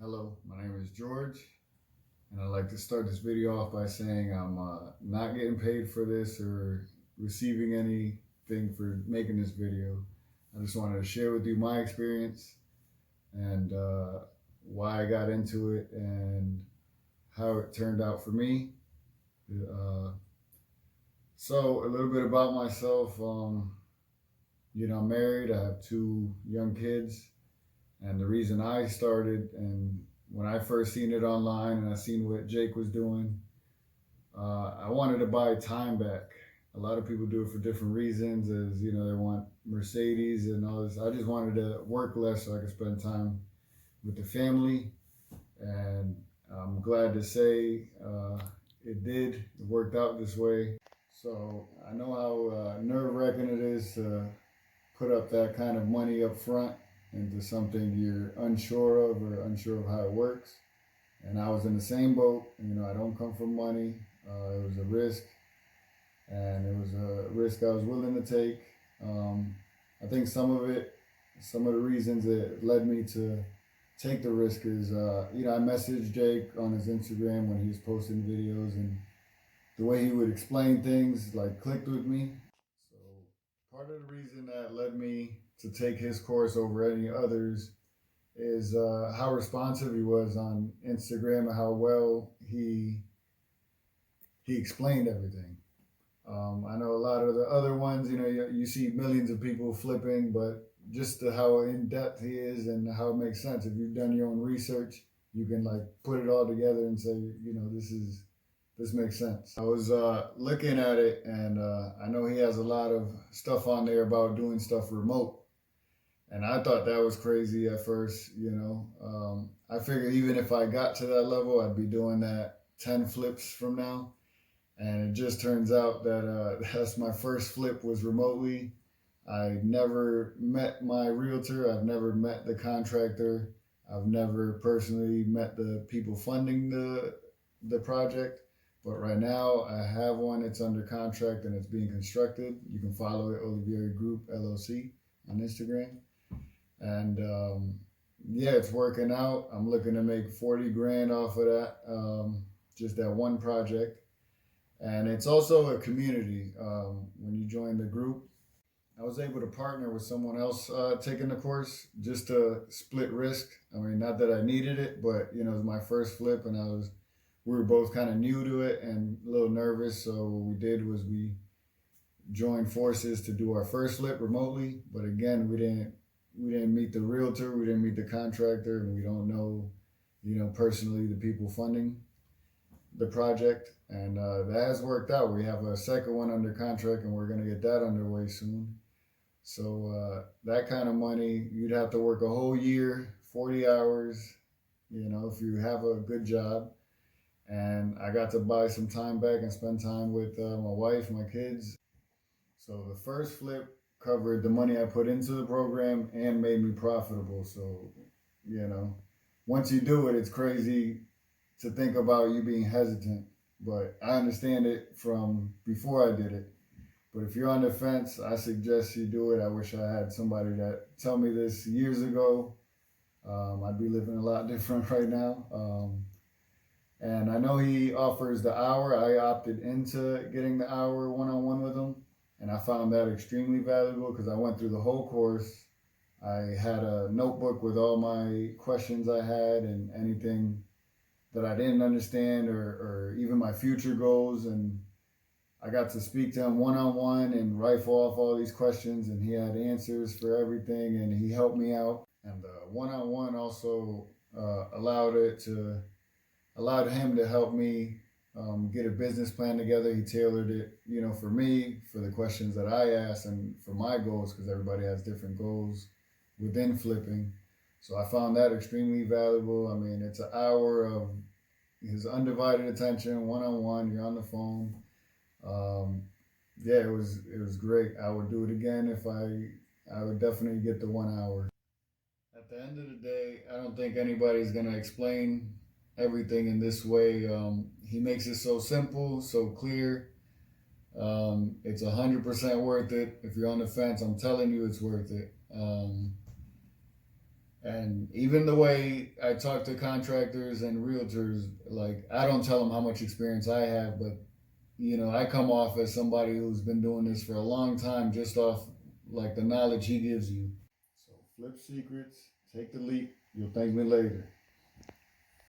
Hello, my name is George, and I'd like to start this video off by saying I'm not getting paid for this or receiving anything for making this video. I just wanted to share with you my experience and why I got into it and how it turned out for me. Uh, so, a little bit about myself. I'm married, I have two young kids. And the reason I started, and when I first seen it online and I seen what Jake was doing, I wanted to buy time back. A lot of people do it for different reasons, as they want Mercedes and all this. I just wanted to work less so I could spend time with the family, and I'm glad to say it did. It worked out this way. So I know how nerve-wracking it is to put up that kind of money up front into something you're unsure of or unsure of how it works. And I was in the same boat. I don't come from money. It was a risk, and it was a risk I was willing to take. I think some of the reasons that led me to take the risk is, I messaged Jake on his Instagram when he was posting videos, and the way he would explain things like clicked with me. So part of the reason that led me to take his course over any others is how responsive he was on Instagram and how well he explained everything. I know a lot of the other ones, you see millions of people flipping, but just how in depth he is and how it makes sense. If you've done your own research, you can put it all together and say, this makes sense. I was looking at it, and I know he has a lot of stuff on there about doing stuff remote. And I thought that was crazy at first, I figured even if I got to that level, I'd be doing that 10 flips from now. And it just turns out that that's my first flip was remotely. I never met my realtor. I've never met the contractor. I've never personally met the people funding the project. But right now I have one. It's under contract and it's being constructed. You can follow it, Olivier Group LLC on Instagram. And it's working out. I'm looking to make 40 grand off of that, just that one project. And it's also a community. When you join the group, I was able to partner with someone else taking the course just to split risk. I mean, not that I needed it, but it was my first flip, and we were both kind of new to it and a little nervous. So what we did was we joined forces to do our first flip remotely. But again, we didn't meet the realtor, we didn't meet the contractor, and we don't know, personally the people funding the project. And that has worked out. We have a second one under contract, and we're going to get that underway soon. So that kind of money, you'd have to work a whole year, 40 hours, if you have a good job. And I got to buy some time back and spend time with my wife, my kids. So the first flip covered the money I put into the program and made me profitable. So, once you do it, it's crazy to think about you being hesitant. But I understand it from before I did it. But if you're on the fence, I suggest you do it. I wish I had somebody that tell me this years ago. I'd be living a lot different right now. And I know he offers the hour. I opted into getting the hour one-on-one with him. And I found that extremely valuable because I went through the whole course. I had a notebook with all my questions I had and anything that I didn't understand or even my future goals. And I got to speak to him one-on-one and rifle off all these questions, and he had answers for everything, and he helped me out. And one-on-one also allowed him to help me get a business plan together. He tailored it, for me, for the questions that I asked and for my goals, because everybody has different goals within flipping. So I found that extremely valuable. I mean, it's an hour of his undivided attention, one-on-one. You're on the phone. It was great. I would do it again if I would definitely get the 1 hour. At the end of the day, I don't think anybody's gonna explain everything in this way. He makes it so simple, so clear. It's 100% worth it. If you're on the fence, I'm telling you it's worth it. And even the way I talk to contractors and realtors, like I don't tell them how much experience I have, but I come off as somebody who's been doing this for a long time just off like the knowledge he gives you. So flip secrets, take the leap. You'll thank me later.